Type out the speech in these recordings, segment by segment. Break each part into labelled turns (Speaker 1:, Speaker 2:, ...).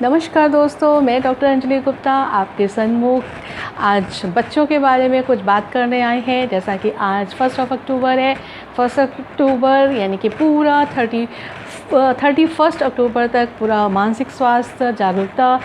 Speaker 1: नमस्कार दोस्तों, मैं डॉक्टर अंजलि गुप्ता आपके सन्मुख आज बच्चों के बारे में कुछ बात करने आए हैं। जैसा कि आज 1 अक्टूबर है। 1 अक्टूबर यानी कि पूरा 31 अक्टूबर तक पूरा मानसिक स्वास्थ्य जागरूकता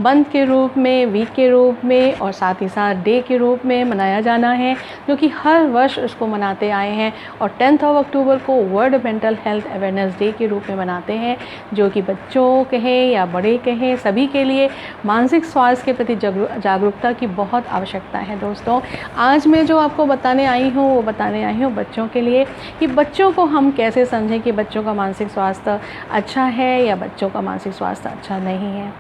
Speaker 1: मंथ के रूप में, वीक के रूप में और साथ ही साथ डे के रूप में मनाया जाना है, जो कि हर वर्ष उसको मनाते आए हैं। और 10 अक्टूबर को world mental health awareness day के रूप में मनाते हैं, जो कि बच्चों कहें या बड़े कहें सभी के लिए मानसिक स्वास्थ्य के प्रति जागरूकता की बहुत आवश्यकता है। दोस्तों, आज मैं जो आपको बताने आई हूँ वो बताने आई हूँ बच्चों के लिए, कि बच्चों को हम कैसे समझें कि बच्चों का मानसिक स्वास्थ्य अच्छा है या बच्चों का मानसिक स्वास्थ्य अच्छा नहीं है।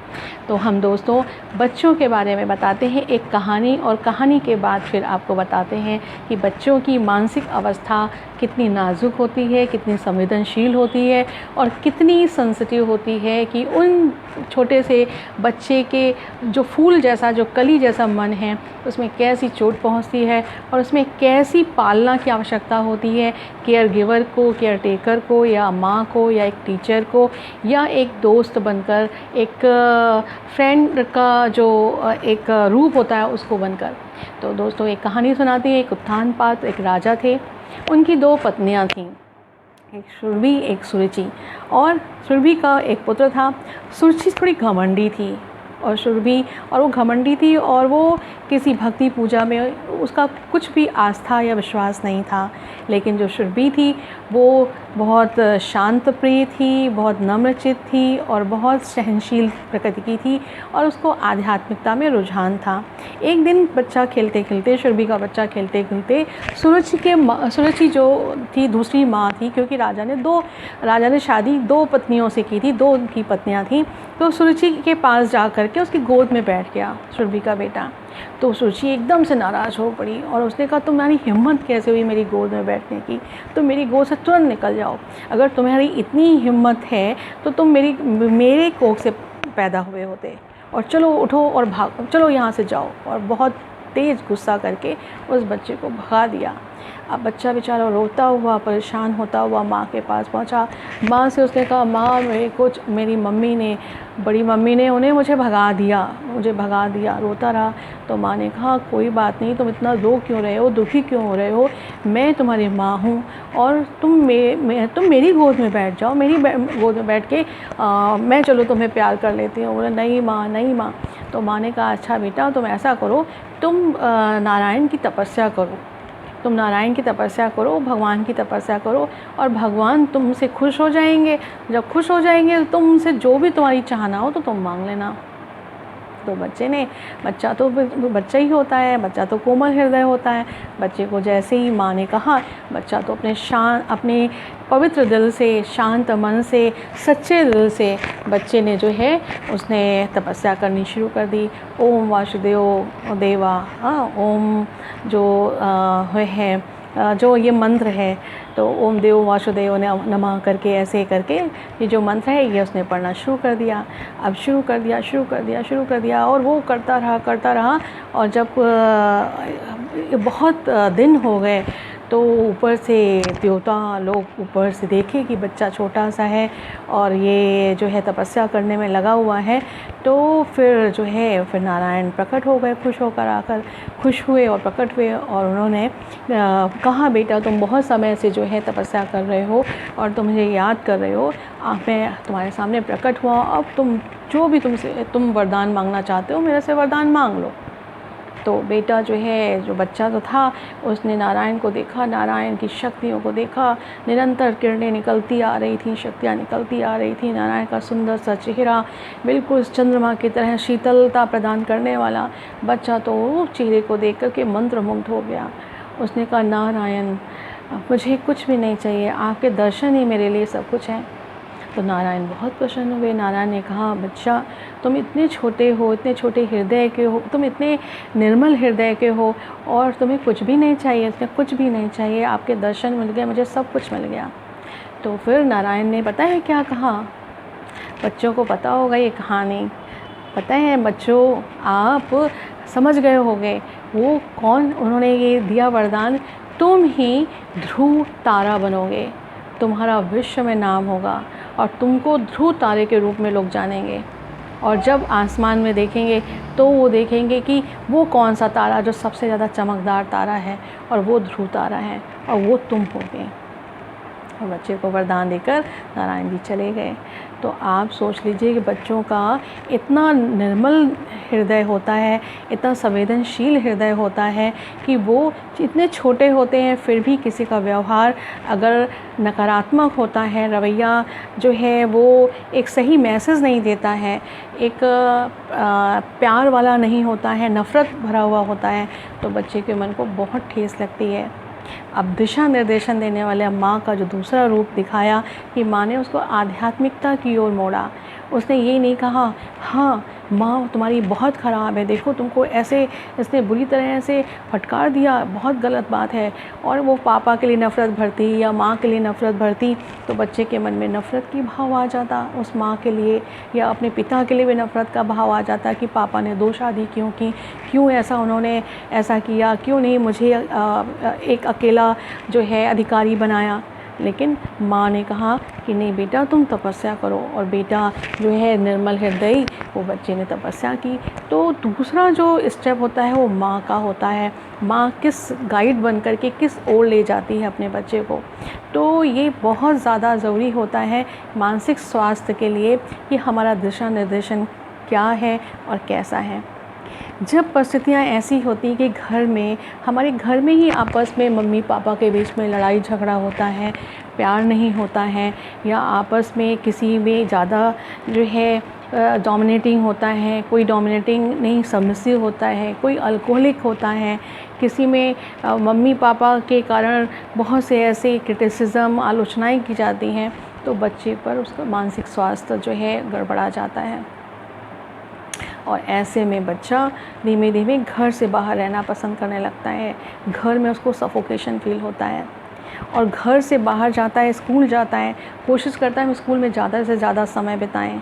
Speaker 1: तो हम दोस्तों बच्चों के बारे में बताते हैं एक कहानी, और कहानी के बाद फिर आपको बताते हैं कि बच्चों की मानसिक अवस्था कितनी नाजुक होती है, कितनी संवेदनशील होती है और कितनी सेंसिटिव होती है, कि उन छोटे से बच्चे के जो फूल जैसा, जो कली जैसा मन है, उसमें कैसी चोट पहुंचती है और उसमें कैसी पालना की आवश्यकता होती है, केयर गिवर को, केयर टेकर को, या माँ को, या एक टीचर को, या एक दोस्त बनकर, एक फ्रेंड का जो एक रूप होता है उसको बनकर। तो दोस्तों एक कहानी सुनाती है। एक उत्तानपाद एक राजा थे, उनकी 2 पत्नियां थीं, एक सुरभि एक सुरुचि। और सुरभि का एक पुत्र था। सुरुचि थोड़ी घमंडी थी और वो घमंडी थी, और वो किसी भक्ति पूजा में उसका कुछ भी आस्था या विश्वास नहीं था। लेकिन जो सुरभि थी वो बहुत शांत प्रिय थी, बहुत नम्रचित्त थी और बहुत सहनशील प्रकृति की थी, और उसको आध्यात्मिकता में रुझान था। एक दिन बच्चा खेलते खेलते, सुरभि का बच्चा खेलते खेलते सुरुचि जो थी दूसरी माँ थी, क्योंकि राजा ने शादी 2 पत्नियों से की थी, 2 उनकी पत्नियाँ थीं। तो सुरुचि के पास जा कर के उसकी गोद में बैठ गया सुरभि का बेटा। तो सुरुचि एकदम से नाराज़ हो पड़ी और उसने कहा, तुम्हारी हिम्मत कैसे हुई मेरी गोद में बैठने की? तुम मेरी गोद से तुरंत निकल जाओ। अगर तुम्हारी इतनी हिम्मत है तो तुम मेरे कोख से पैदा हुए होते, और चलो उठो और भागो, चलो यहाँ से जाओ। और बहुत तेज़ गुस्सा करके उस बच्चे को भगा दिया। अब बच्चा बेचारा रोता हुआ, परेशान होता हुआ माँ के पास पहुँचा। माँ से उसने कहा, माँ मेरी बड़ी मम्मी ने मुझे भगा दिया। रोता रहा। तो माँ ने कहा, कोई बात नहीं, तुम इतना रो क्यों रहे हो, दुखी क्यों हो रहे हो? मैं तुम्हारी माँ हूँ, और तुम मेरी गोद में बैठ जाओ, मेरी गोद में बैठ के मैं चलो तुम्हें प्यार कर लेती हूँ। बोले, नहीं माँ। तो माँ ने कहा, अच्छा बेटा, तुम ऐसा करो, तुम नारायण की तपस्या करो, भगवान की तपस्या करो, और भगवान तुमसे खुश हो जाएंगे। जब खुश हो जाएंगे तो तुमसे जो भी तुम्हारी चाहना हो तो तुम मांग लेना। तो बच्चा तो बच्चा ही होता है, बच्चा तो कोमल हृदय होता है। बच्चे को जैसे ही माँ ने कहा, बच्चा तो अपने पवित्र दिल से, शांत मन से, सच्चे दिल से बच्चे ने जो है उसने तपस्या करनी शुरू कर दी। ओम वासुदेव देवा, ओम जो है जो ये मंत्र है, तो ओम देव वासुदेव नमः करके ऐसे करके ये जो मंत्र है ये उसने पढ़ना शुरू कर दिया। अब शुरू कर दिया और वो करता रहा। और जब बहुत दिन हो गए तो ऊपर से देवता लोग ऊपर से देखे कि बच्चा छोटा सा है और ये जो है तपस्या करने में लगा हुआ है। तो फिर नारायण प्रकट हो गए, खुश हुए और प्रकट हुए, और उन्होंने कहा, बेटा तुम बहुत समय से जो है तपस्या कर रहे हो और तुम मुझे याद कर रहे हो, मैं तुम्हारे सामने प्रकट हुआ। अब तुम जो भी तुम वरदान मांगना चाहते हो मेरे से वरदान मांग लो। तो बेटा जो बच्चा तो था, उसने नारायण को देखा, नारायण की शक्तियों को देखा। निरंतर किरणें निकलती आ रही थी, शक्तियाँ निकलती आ रही थी। नारायण का सुंदर सा चेहरा, बिल्कुल चंद्रमा की तरह शीतलता प्रदान करने वाला। बच्चा तो चेहरे को देख कर के मंत्रमुग्ध हो गया। उसने कहा, नारायण मुझे कुछ भी नहीं चाहिए, आपके दर्शन ही मेरे लिए सब कुछ है। तो नारायण बहुत प्रसन्न हुए। नारायण ने कहा, बच्चा तुम इतने छोटे हो, इतने छोटे हृदय के हो, तुम इतने निर्मल हृदय के हो और तुम्हें कुछ भी नहीं चाहिए, आपके दर्शन मिल गए, मुझे सब कुछ मिल गया। तो फिर नारायण ने पता है क्या कहा? बच्चों को पता होगा ये कहानी, पता है बच्चों, आप समझ गए होंगे वो कौन उन्होंने ये दिया वरदान, तुम ही ध्रुव तारा बनोगे, तुम्हारा विश्व में नाम होगा और तुमको ध्रुव तारे के रूप में लोग जानेंगे। और जब आसमान में देखेंगे तो वो देखेंगे कि वो कौन सा तारा जो सबसे ज़्यादा चमकदार तारा है, और वो ध्रुव तारा है, और वो तुम होगे। और बच्चे को वरदान देकर नारायण जी चले गए। तो आप सोच लीजिए कि बच्चों का इतना निर्मल हृदय होता है, इतना संवेदनशील हृदय होता है कि वो इतने छोटे होते हैं फिर भी किसी का व्यवहार अगर नकारात्मक होता है, रवैया जो है वो एक सही मैसेज नहीं देता है, एक प्यार वाला नहीं होता है, नफ़रत भरा हुआ होता है, तो बच्चे के मन को बहुत ठेस लगती है। अब दिशा निर्देशन देने वाले माँ का जो दूसरा रूप दिखाया कि माँ ने उसको आध्यात्मिकता की ओर मोड़ा। उसने ये नहीं कहा हाँ माँ तुम्हारी बहुत ख़राब है, देखो तुमको ऐसे इसने बुरी तरह से फटकार दिया, बहुत गलत बात है, और वो पापा के लिए नफ़रत भरती या माँ के लिए नफ़रत भरती, तो बच्चे के मन में नफ़रत की भाव आ जाता उस माँ के लिए, या अपने पिता के लिए भी नफ़रत का भाव आ जाता कि पापा ने 2 शादी क्यों की, क्यों ऐसा उन्होंने ऐसा किया, क्यों नहीं मुझे एक अकेला जो है अधिकारी बनाया। लेकिन माँ ने कहा कि नहीं बेटा तुम तपस्या करो, और बेटा जो है निर्मल हृदयी वो बच्चे ने तपस्या की। तो दूसरा जो स्टेप होता है वो माँ का होता है, माँ किस गाइड बन कर के किस ओर ले जाती है अपने बच्चे को। तो ये बहुत ज़्यादा ज़रूरी होता है मानसिक स्वास्थ्य के लिए कि हमारा दिशा निर्देशन क्या है और कैसा है। जब परिस्थितियाँ ऐसी होती कि हमारे घर में ही आपस में मम्मी पापा के बीच में लड़ाई झगड़ा होता है, प्यार नहीं होता है, या आपस में किसी में ज़्यादा जो है डोमिनेटिंग होता है, कोई डोमिनेटिंग नहीं सबमिसिव होता है, कोई अल्कोहलिक होता है, किसी में मम्मी पापा के कारण बहुत से ऐसे क्रिटिसिज्म आलोचनाएं की जाती हैं, तो बच्चे पर उसका मानसिक स्वास्थ्य जो है गड़बड़ा जाता है। और ऐसे में बच्चा धीमे धीमे घर से बाहर रहना पसंद करने लगता है। घर में उसको सफोकेशन फील होता है, और घर से बाहर जाता है, स्कूल जाता है, कोशिश करता है हम स्कूल में ज़्यादा से ज़्यादा समय बिताएं।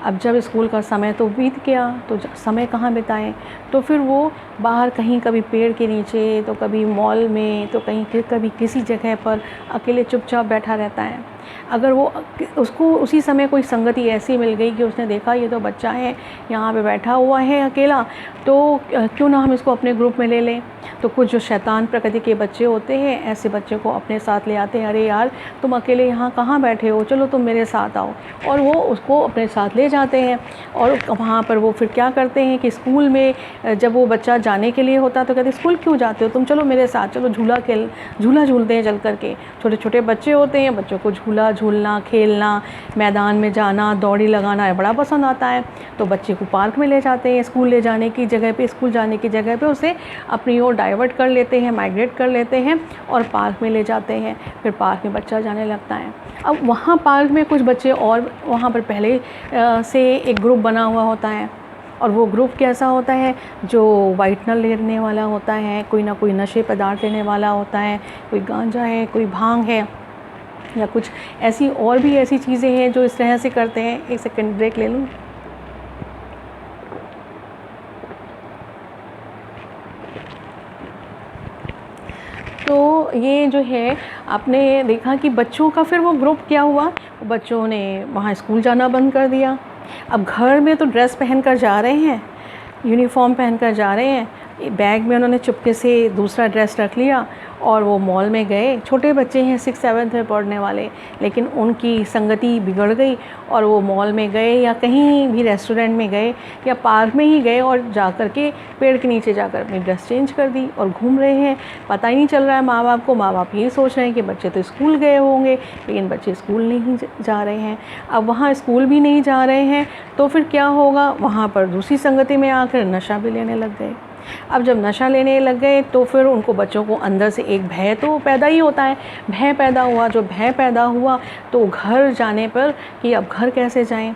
Speaker 1: अब जब स्कूल का समय तो बीत गया तो समय कहाँ बिताएं, तो फिर वो बाहर कहीं कभी पेड़ के नीचे, तो कभी मॉल में, तो कभी किसी जगह पर अकेले चुपचाप बैठा रहता है। अगर वो उसको उसी समय कोई संगति ऐसी मिल गई कि उसने देखा ये तो बच्चा है यहाँ पे बैठा हुआ है अकेला, तो क्यों ना हम इसको अपने ग्रुप में ले लें। तो कुछ जो शैतान प्रकृति के बच्चे होते हैं ऐसे बच्चे को अपने साथ ले आते हैं, अरे यार तुम अकेले यहाँ कहाँ बैठे हो, चलो तुम मेरे साथ आओ, और वो उसको अपने साथ ले जाते हैं। और वहाँ पर वो फिर क्या करते हैं कि स्कूल में जब वो बच्चा जाने के लिए होता तो कहते स्कूल क्यों जाते हो तुम, चलो मेरे साथ, चलो झूला झूलते हैं चल करके। छोटे छोटे बच्चे होते हैं, बच्चों को झूला झूलना, खेलना, मैदान में जाना, दौड़ी लगाना बड़ा पसंद आता है। तो बच्चे को पार्क में ले जाते हैं, स्कूल जाने की जगह पे उसे अपनी ओर डाइवर्ट कर लेते हैं, माइग्रेट कर लेते हैं और पार्क में ले जाते हैं। फिर पार्क में बच्चा जाने लगता है। अब वहाँ पार्क में कुछ बच्चे और वहाँ पर पहले से एक ग्रुप बना हुआ होता है, और वो ग्रुप कैसा होता है, जो वाइटनर लेने वाला होता है, कोई ना कोई नशे पदार्थ लेने वाला होता है, कोई गांजा है, कोई भांग है, या कुछ ऐसी और भी ऐसी चीज़ें हैं जो इस तरह से करते हैं। एक सेकंड ब्रेक ले लूँ। तो ये जो है आपने देखा कि बच्चों का फिर वो ग्रुप क्या हुआ, बच्चों ने वहाँ स्कूल जाना बंद कर दिया। अब घर में तो ड्रेस पहन कर जा रहे हैं, यूनिफॉर्म पहन कर जा रहे हैं, बैग में उन्होंने चुपके से दूसरा ड्रेस रख लिया और वो मॉल में गए। छोटे बच्चे हैं 6-7 में पढ़ने वाले, लेकिन उनकी संगति बिगड़ गई और वो मॉल में गए या कहीं भी रेस्टोरेंट में गए या पार्क में ही गए और जा कर के पेड़ के नीचे जाकर अपनी ड्रेस चेंज कर दी और घूम रहे हैं। पता ही नहीं चल रहा है माँ बाप को। माँ बाप यही सोच रहे हैं कि बच्चे तो स्कूल गए होंगे, लेकिन बच्चे स्कूल नहीं जा रहे हैं। अब वहाँ स्कूल भी नहीं जा रहे हैं तो फिर क्या होगा, वहाँ पर दूसरी संगति में आकर नशा भी लेने लग गए। अब जब नशा लेने लग गए तो फिर उनको बच्चों को अंदर से एक भय तो पैदा ही होता है, भय पैदा हुआ। जो भय पैदा हुआ तो घर जाने पर कि अब घर कैसे जाएं,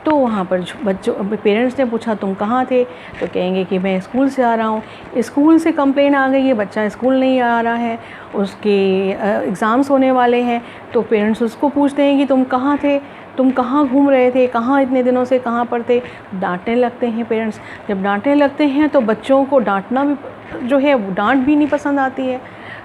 Speaker 1: तो वहाँ पर बच्चों पेरेंट्स ने पूछा तुम कहाँ थे, तो कहेंगे कि मैं स्कूल से आ रहा हूँ। स्कूल से कंप्लेन आ गई है, बच्चा स्कूल नहीं आ रहा है, उसके एग्ज़ाम्स होने वाले हैं, तो पेरेंट्स उसको पूछते हैं कि तुम कहाँ थे, तुम कहाँ घूम रहे थे, कहाँ इतने दिनों से कहाँ पर थे। डांटने लगते हैं पेरेंट्स। जब डांटने लगते हैं तो बच्चों को डांटना भी जो है डांट भी नहीं पसंद आती है।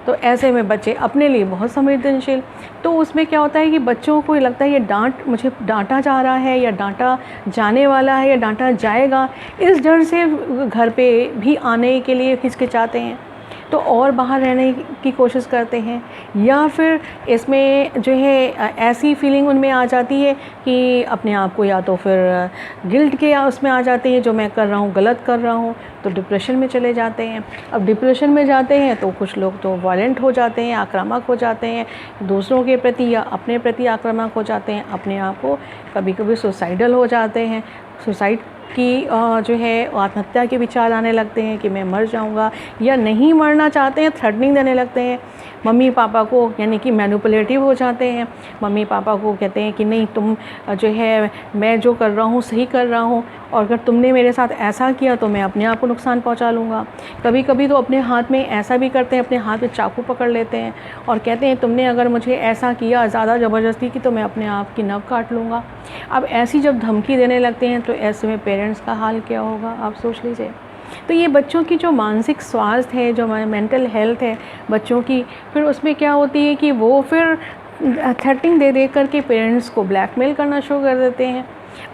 Speaker 1: तो ऐसे में बच्चे अपने लिए बहुत संवेदनशील, तो उसमें क्या होता है कि बच्चों को लगता है ये मुझे डांटा जा रहा है या डांटा जाने वाला है या डांटा जाएगा, इस डर से घर पे भी आने के लिए हिचकिचाते हैं, तो और बाहर रहने की कोशिश करते हैं। या फिर इसमें जो है ऐसी फीलिंग उनमें आ जाती है कि अपने आप को या तो फिर गिल्ट के या उसमें आ जाते हैं, जो मैं कर रहा हूँ गलत कर रहा हूँ, तो डिप्रेशन में चले जाते हैं। अब डिप्रेशन में जाते हैं तो कुछ लोग तो वायलेंट हो जाते हैं, आक्रामक हो जाते हैं, दूसरों के प्रति या अपने प्रति आक्रामक हो जाते हैं, अपने आप को कभी कभी सुसाइडल हो जाते हैं, सुसाइड की जो है आत्महत्या के विचार आने लगते हैं कि मैं मर जाऊंगा, या नहीं मरना चाहते हैं, थ्रेटनिंग देने लगते हैं मम्मी पापा को, यानी कि मैनिपुलेटिव हो जाते हैं। मम्मी पापा को कहते हैं कि नहीं तुम जो है मैं जो कर रहा हूँ सही कर रहा हूँ, और अगर तुमने मेरे साथ ऐसा किया तो मैं अपने आप को नुकसान पहुँचा लूँगा। कभी कभी तो अपने हाथ में ऐसा भी करते हैं, अपने हाथ में चाकू पकड़ लेते हैं और कहते हैं तुमने अगर मुझे ऐसा किया ज़्यादा ज़बरदस्ती की तो मैं अपने आप की नव काट लूँगा। अब ऐसी जब धमकी देने लगते हैं तो ऐसे में पेरेंट्स का हाल क्या होगा, आप सोच लीजिए। तो ये बच्चों की जो मानसिक स्वास्थ्य है, जो मेंटल हेल्थ है बच्चों की, फिर उसमें क्या होती है कि वो फिर थ्रेटनिंग दे करके पेरेंट्स को ब्लैकमेल करना शुरू कर देते हैं।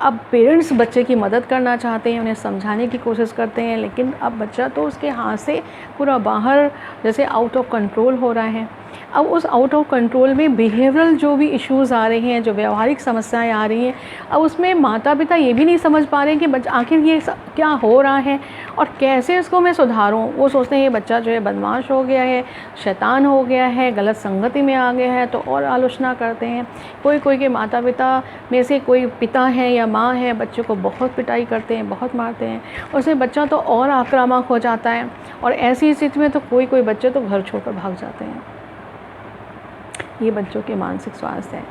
Speaker 1: अब पेरेंट्स बच्चे की मदद करना चाहते हैं, उन्हें समझाने की कोशिश करते हैं, लेकिन अब बच्चा तो उसके हाथ से पूरा बाहर जैसे आउट ऑफ कंट्रोल हो रहा है। अब उस आउट ऑफ कंट्रोल में बिहेवियरल जो भी इश्यूज़ आ रहे हैं, जो व्यवहारिक समस्याएं आ रही हैं, अब उसमें माता पिता ये भी नहीं समझ पा रहे हैं कि बच्चा आखिर ये क्या हो रहा है और कैसे इसको मैं सुधारूं। वो सोचते हैं ये बच्चा जो है बदमाश हो गया है, शैतान हो गया है, गलत संगति में आ गया है, तो और आलोचना करते हैं। कोई कोई के माता पिता में से कोई पिता है या माँ है, बच्चों को बहुत पिटाई करते हैं, बहुत मारते हैं, उससे बच्चा तो और आक्रामक हो जाता है, और ऐसी स्थिति में तो कोई कोई बच्चे तो घर छोड़कर भाग जाते हैं। ये बच्चों के मानसिक स्वास्थ्य है।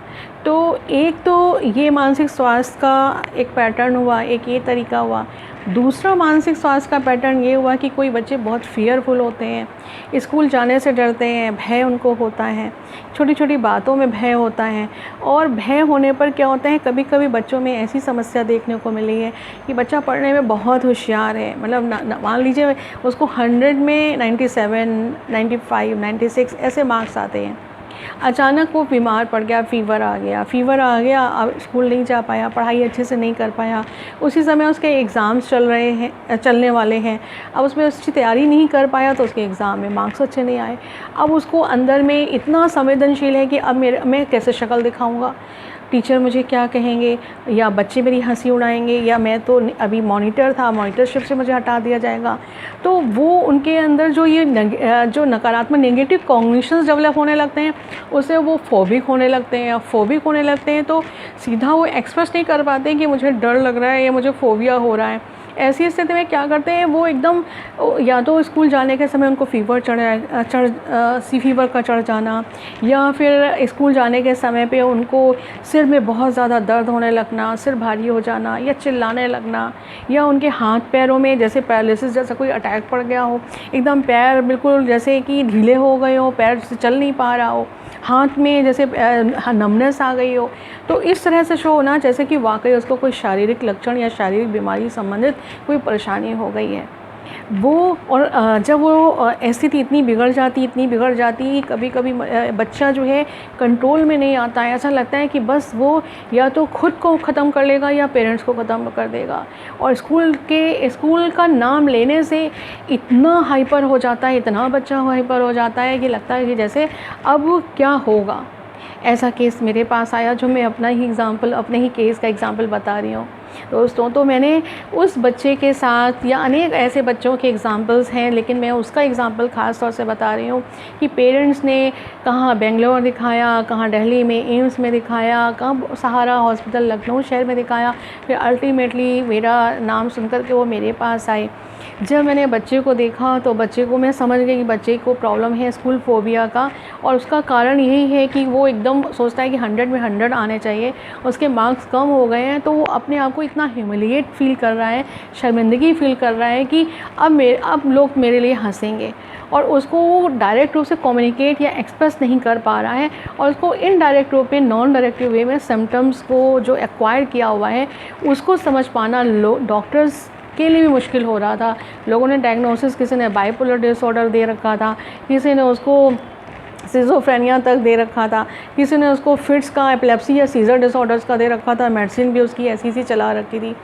Speaker 1: तो एक तो ये मानसिक स्वास्थ्य का एक पैटर्न हुआ, एक ये तरीका हुआ। दूसरा मानसिक स्वास्थ्य का पैटर्न ये हुआ कि कोई बच्चे बहुत फियरफुल होते हैं, स्कूल जाने से डरते हैं, भय उनको होता है, छोटी छोटी बातों में भय होता है। और भय होने पर क्या होता है, कभी कभी बच्चों में ऐसी समस्या देखने को मिली है कि बच्चा पढ़ने में बहुत होशियार है, मतलब मान लीजिए उसको 100 में 97, 95, 96 ऐसे मार्क्स आते हैं, अचानक वो बीमार पड़ गया, फ़ीवर आ गया, अब स्कूल नहीं जा पाया, पढ़ाई अच्छे से नहीं कर पाया, उसी समय उसके एग्ज़ाम्स चलने वाले हैं, अब उसमें अच्छी तैयारी नहीं कर पाया तो उसके एग्ज़ाम में मार्क्स अच्छे नहीं आए। अब उसको अंदर में इतना संवेदनशील है कि अब मैं कैसे शक्ल दिखाऊंगा, टीचर मुझे क्या कहेंगे, या बच्चे मेरी हंसी उड़ाएंगे, या मैं तो अभी मॉनिटर था, मॉनिटरशिप से मुझे हटा दिया जाएगा। तो वो उनके अंदर जो नकारात्मक नेगेटिव कॉग्निशंस डेवलप होने लगते हैं, उससे वो फोबिक होने लगते हैं। फोबिक होने लगते हैं तो सीधा वो एक्सप्रेस नहीं कर पाते हैं कि मुझे डर लग रहा है या मुझे फोबिया हो रहा है। ऐसी स्थिति में क्या करते हैं, वो एकदम या तो स्कूल जाने के समय उनको सी फीवर का चढ़ जाना, या फिर स्कूल जाने के समय पे उनको सिर में बहुत ज़्यादा दर्द होने लगना, सिर भारी हो जाना, या चिल्लाने लगना, या उनके हाथ पैरों में जैसे पैरालिसिस जैसा कोई अटैक पड़ गया हो, एकदम पैर बिल्कुल जैसे कि ढीले हो गए हो, पैर से चल नहीं पा रहा हो, हाथ में जैसे नमनेस आ गई हो। तो इस तरह से शो होना जैसे कि वाकई उसको कोई शारीरिक लक्षण या शारीरिक बीमारी संबंधित कोई परेशानी हो गई है वो। और जब वो स्थिति इतनी बिगड़ जाती कभी कभी बच्चा जो है कंट्रोल में नहीं आता है, ऐसा लगता है कि बस वो या तो खुद को ख़त्म कर लेगा या पेरेंट्स को ख़त्म कर देगा। और स्कूल का नाम लेने से इतना हाइपर हो जाता है, इतना बच्चा हाइपर हो जाता है कि लगता है कि जैसे अब क्या होगा। ऐसा केस मेरे पास आया, जो मैं अपने ही केस का एग्ज़ाम्पल बता रही हूँ दोस्तों। तो मैंने उस बच्चे के साथ, या अनेक ऐसे बच्चों के एग्ज़ाम्पल्स हैं, लेकिन मैं उसका एग्ज़ाम्पल ख़ास तौर से बता रही हूँ कि पेरेंट्स ने कहाँ बेंगलोर दिखाया, कहाँ दिल्ली में एम्स में दिखाया, कहाँ सहारा हॉस्पिटल लखनऊ शहर में दिखाया, फिर अल्टीमेटली मेरा नाम सुनकर के वो मेरे पास आए। जब मैंने बच्चे को देखा तो बच्चे को मैं समझ गई कि बच्चे को प्रॉब्लम है स्कूल फोबिया का, और उसका कारण यही है कि वो एकदम सोचता है कि 100 में 100 आने चाहिए, उसके मार्क्स कम हो गए हैं तो वो अपने आप को इतना ह्यूमिलिएट फील कर रहा है, शर्मिंदगी फील कर रहा है कि अब लोग मेरे लिए हंसेंगे, और उसको वो डायरेक्ट रूप से कम्युनिकेट या एक्सप्रेस नहीं कर पा रहा है, और उसको इनडायरेक्ट रूप में, नॉन डायरेक्टिव वे में सिम्टम्स को जो एक्वायर किया हुआ है उसको समझ पाना डॉक्टर्स के लिए भी मुश्किल हो रहा था। लोगों ने डायग्नोसिस, किसी ने बाइपोलर डिसऑर्डर दे रखा था, किसी ने उसको सिज़ोफ्रेनिया तक दे रखा था, किसी ने उसको फिट्स का, एपिलेप्सी या सीज़र डिसऑर्डर्स का दे रखा था, मेडिसिन भी उसकी ऐसी सी चला रखी थी।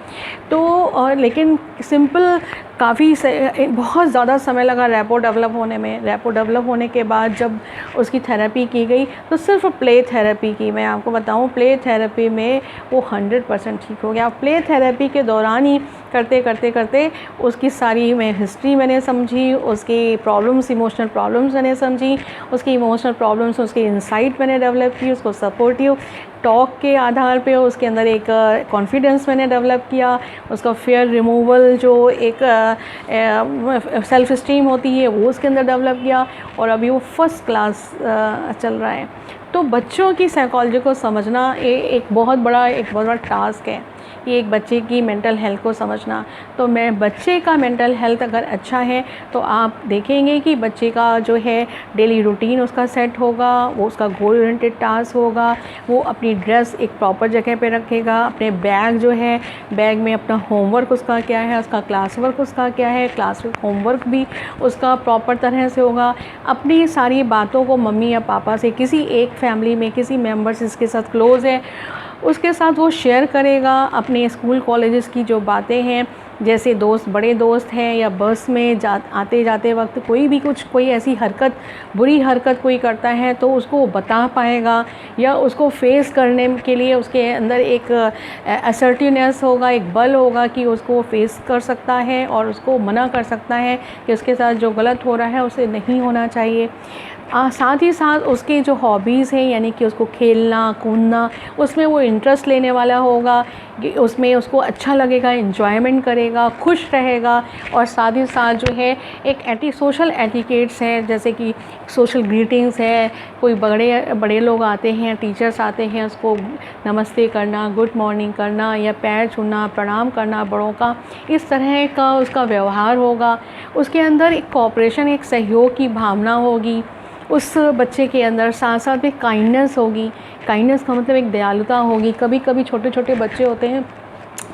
Speaker 1: तो और लेकिन सिंपल बहुत ज़्यादा समय लगा रैपो डेवलप होने में। रैपो डेवलप होने के बाद जब उसकी थेरेपी की गई तो सिर्फ प्ले थेरेपी की, मैं आपको बताऊं, प्ले थेरेपी में वो 100% ठीक हो गया। प्ले थेरेपी के दौरान ही करते करते करते उसकी सारी हिस्ट्री मैंने समझी, उसकी प्रॉब्लम्स, इमोशनल प्रॉब्लम्स मैंने समझी, उसकी इमोशनल प्रॉब्लम्स, उसकी इंसाइट मैंने डेवलप की, उसको सपोर्टिव टॉक के आधार पे उसके अंदर एक कॉन्फिडेंस मैंने डेवलप किया, उसका फियर रिमूवल, जो एक सेल्फ स्टीम होती है, वो उसके अंदर डेवलप किया, और अभी वो फर्स्ट क्लास चल रहा है। तो बच्चों की साइकोलॉजी को समझना एक बहुत बड़ा टास्क है, ये एक बच्चे की मेंटल हेल्थ को समझना। तो बच्चे का मेंटल हेल्थ अगर अच्छा है तो आप देखेंगे कि बच्चे का जो है डेली रूटीन उसका सेट होगा, वो उसका गोल ओरिएंटेड टास्क होगा, वो अपनी ड्रेस एक प्रॉपर जगह पे रखेगा, अपने बैग जो है, बैग में अपना होमवर्क उसका क्या है, उसका क्लास वर्क उसका क्या है, क्लास होमवर्क भी उसका प्रॉपर तरह से होगा। अपनी सारी बातों को मम्मी या पापा से, किसी एक फैमिली में किसी मेंबर्स इसके साथ क्लोज़ है उसके साथ वो शेयर करेगा। अपने स्कूल कॉलेजेस की जो बातें हैं, जैसे दोस्त, बड़े दोस्त हैं, या बस में आते जाते वक्त कोई ऐसी हरकत, बुरी हरकत कोई करता है तो उसको वो बता पाएगा, या उसको फेस करने के लिए उसके अंदर एक असर्टिवनेस होगा, एक बल होगा कि उसको फेस कर सकता है और उसको मना कर सकता है कि उसके साथ जो गलत हो रहा है उसे नहीं होना चाहिए। साथ ही साथ उसके जो हॉबीज़ हैं, यानी कि उसको खेलना कूदना, उसमें वो इंटरेस्ट लेने वाला होगा, कि उसमें उसको अच्छा लगेगा, एंजॉयमेंट करेगा, खुश रहेगा। और साथ ही साथ जो है एक सोशल एटिकेट्स हैं, जैसे कि सोशल ग्रीटिंग्स है, कोई बड़े लोग आते हैं, टीचर्स आते हैं, उसको नमस्ते करना, गुड मॉर्निंग करना, या पैर छूना, प्रणाम करना बड़ों का, इस तरह का उसका व्यवहार होगा। उसके अंदर एक कोऑपरेशन, एक सहयोग की भावना होगी उस बच्चे के अंदर। साथ साथ में काइंडनेस होगी, काइंडनेस का मतलब एक दयालुता होगी। कभी कभी छोटे छोटे बच्चे होते हैं,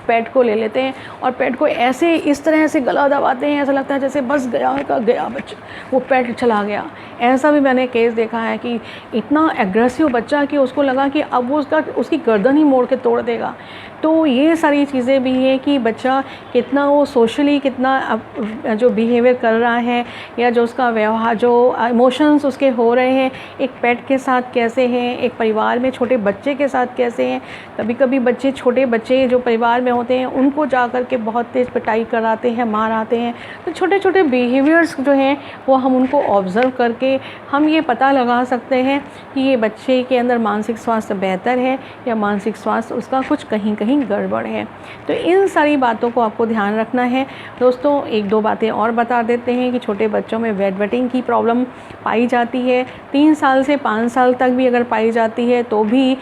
Speaker 1: पेट को ले लेते हैं और पेट को ऐसे इस तरह से गला दबाते हैं, ऐसा लगता है जैसे बस गया बच्चा, वो पेट चला गया। ऐसा भी मैंने केस देखा है कि इतना एग्रेसिव बच्चा कि उसको लगा कि अब वो उसकी गर्दन ही मोड़ के तोड़ देगा। तो ये सारी चीज़ें भी हैं कि बच्चा कितना वो सोशली कितना जो बिहेवियर कर रहा है, या जो उसका व्यवहार, जो इमोशंस उसके हो रहे हैं, एक पेट के साथ कैसे हैं, एक परिवार में छोटे बच्चे के साथ कैसे हैं। कभी कभी छोटे बच्चे जो परिवार में होते हैं उनको जा कर के बहुत तेज़ पिटाई कराते हैं, मार आते हैं। तो छोटे छोटे बिहेवियर्स जो हैं वो हम उनको ऑब्ज़र्व करके हम ये पता लगा सकते हैं कि ये बच्चे के अंदर मानसिक स्वास्थ्य बेहतर है या मानसिक स्वास्थ्य उसका कुछ कहीं कहीं गड़बड़ है। तो इन सारी बातों को आपको ध्यान रखना है। दोस्तों, एक दो बातें और बता देते हैं कि छोटे बच्चों में वेट वेटिंग की प्रॉब्लम पाई जाती है। 3 साल से 5 साल तक भी अगर पाई जाती है तो भी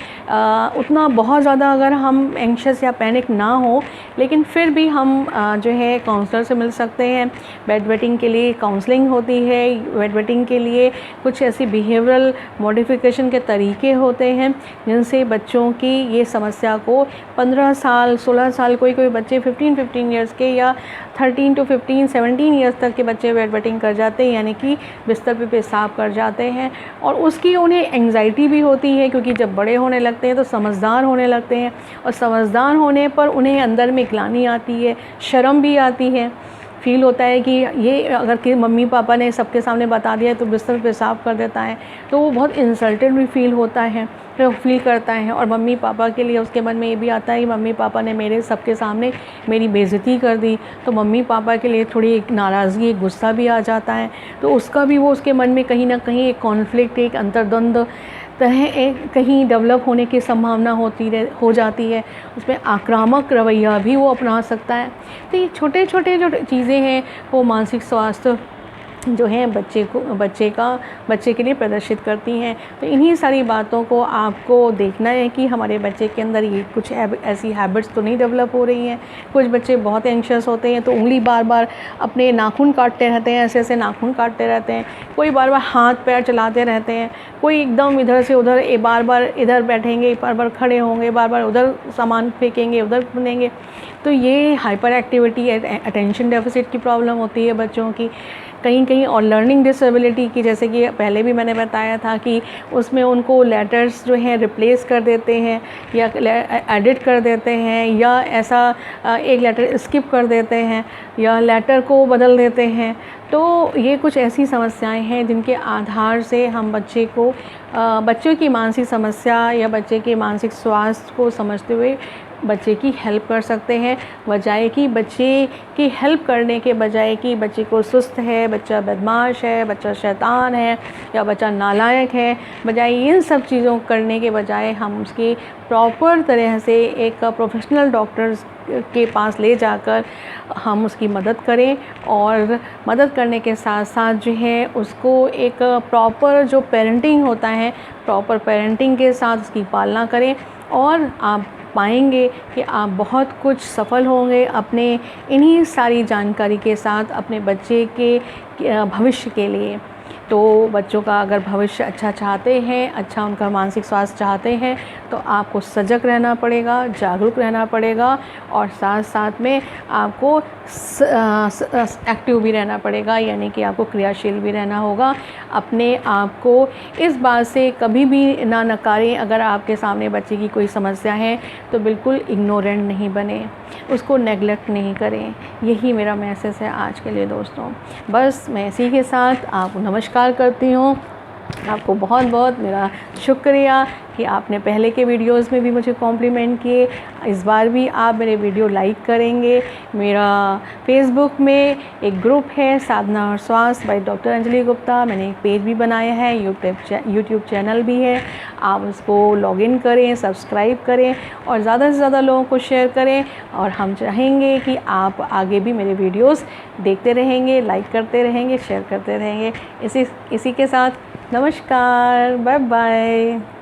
Speaker 1: उतना बहुत ज़्यादा अगर हम एंग्शियस या पैनिक ना हो, लेकिन फिर भी हम जो है काउंसलर से मिल सकते हैं। वेट वेटिंग के लिए काउंसलिंग होती है। वेट वेटिंग के लिए कुछ ऐसी बिहेवियरल मॉडिफिकेशन के तरीके होते हैं जिनसे बच्चों की ये समस्या को 15 साल 16 साल, कोई बच्चे 15 ईयर्स के, या 13 to 15 17 ईयर्स तक के बच्चे वेट वेटिंग कर जाते हैं, यानी कि बिस्तर पे पेशाब कर जाते हैं। और उसकी उन्हें एंग्जाइटी भी होती है, क्योंकि जब बड़े होने लगते हैं तो समझदार होने लगते हैं, और समझदार होने पर उन्हें अंदर में ग्लानि आती है, शर्म भी आती है। फ़ील होता है कि ये अगर कि मम्मी पापा ने सबके सामने बता दिया तो बिस्तर पे पेशाब कर देता है, तो वो बहुत इंसल्टेड भी फील करता है। और मम्मी पापा के लिए उसके मन में ये भी आता है कि मम्मी पापा ने मेरे सबके सामने मेरी बेइज्जती कर दी, तो मम्मी पापा के लिए थोड़ी एक नाराज़गी, एक गुस्सा भी आ जाता है। तो उसका भी वो उसके मन में कहीं ना कहीं एक कॉन्फ्लिक्ट, एक अंतर्द्वंद कहीं डेवलप होने की संभावना हो जाती है। उसमें आक्रामक रवैया भी वो अपना सकता है। तो ये छोटे छोटे जो चीज़ें हैं वो मानसिक स्वास्थ्य जो है बच्चे के लिए प्रदर्शित करती हैं। तो इन्हीं सारी बातों को आपको देखना है कि हमारे बच्चे के अंदर ये कुछ ऐसी हैबिट्स तो नहीं डेवलप हो रही हैं। कुछ बच्चे बहुत एंग्शियस होते हैं तो उंगली बार बार अपने नाखून काटते रहते हैं, ऐसे ऐसे नाखून काटते रहते हैं। कोई बार बार हाथ पैर चलाते रहते हैं, कोई एकदम इधर से उधर बार बार इधर बैठेंगे, बार बार खड़े होंगे, बार बार उधर सामान फेंकेंगे, उधर फेंकेंगे। तो ये हाइपर एक्टिविटी, अटेंशन डेफिसिट की प्रॉब्लम होती है बच्चों की। कहीं कहीं और लर्निंग डिसेबिलिटी की, जैसे कि पहले भी मैंने बताया था कि उसमें उनको लेटर्स जो हैं रिप्लेस कर देते हैं या एडिट कर देते हैं, या ऐसा एक लेटर स्किप कर देते हैं या लेटर को बदल देते हैं। तो ये कुछ ऐसी समस्याएं हैं जिनके आधार से हम बच्चों की मानसिक समस्या या बच्चे के मानसिक स्वास्थ्य को समझते हुए बच्चे की हेल्प कर सकते हैं, बजाय कि बच्चे की हेल्प करने के बजाय कि बच्चे को सुस्त है, बच्चा बदमाश है, बच्चा शैतान है या बच्चा नालायक है, बजाय इन सब चीज़ों करने के बजाय हम उसकी प्रॉपर तरह से एक प्रोफेशनल डॉक्टर्स के पास ले जाकर हम उसकी मदद करें। और मदद करने के साथ साथ जो है उसको एक प्रॉपर जो पेरेंटिंग होता है, प्रॉपर पेरेंटिंग के साथ उसकी पालना करें। और आप पाएंगे कि आप बहुत कुछ सफल होंगे अपने इन्हीं सारी जानकारी के साथ अपने बच्चे के भविष्य के लिए। तो बच्चों का अगर भविष्य अच्छा चाहते हैं, अच्छा उनका मानसिक स्वास्थ्य चाहते हैं, तो आपको सजग रहना पड़ेगा, जागरूक रहना पड़ेगा और साथ साथ में आपको एक्टिव भी रहना पड़ेगा, यानी कि आपको क्रियाशील भी रहना होगा। अपने आप को इस बात से कभी भी ना नकारें। अगर आपके सामने बच्चे की कोई समस्या है तो बिल्कुल इग्नोरेंट नहीं बने, उसको नेगलेक्ट नहीं करें। यही मेरा मैसेज है आज के लिए दोस्तों। बस मैं इसी के साथ आपको नमस्कार करती हूँ। आपको बहुत बहुत मेरा शुक्रिया कि आपने पहले के वीडियोस में भी मुझे कॉम्प्लीमेंट किए। इस बार भी आप मेरे वीडियो लाइक करेंगे। मेरा फेसबुक में एक ग्रुप है साधना और स्वास्थ्य बाय डॉक्टर अंजलि गुप्ता। मैंने एक पेज भी बनाया है, यूट्यूब चैनल भी है। आप उसको लॉगिन करें, सब्सक्राइब करें और ज़्यादा से ज़्यादा लोगों को शेयर करें। और हम चाहेंगे कि आप आगे भी मेरे वीडियोस देखते रहेंगे, लाइक करते रहेंगे, शेयर करते रहेंगे। इसी के साथ नमस्कार, बाय बाय।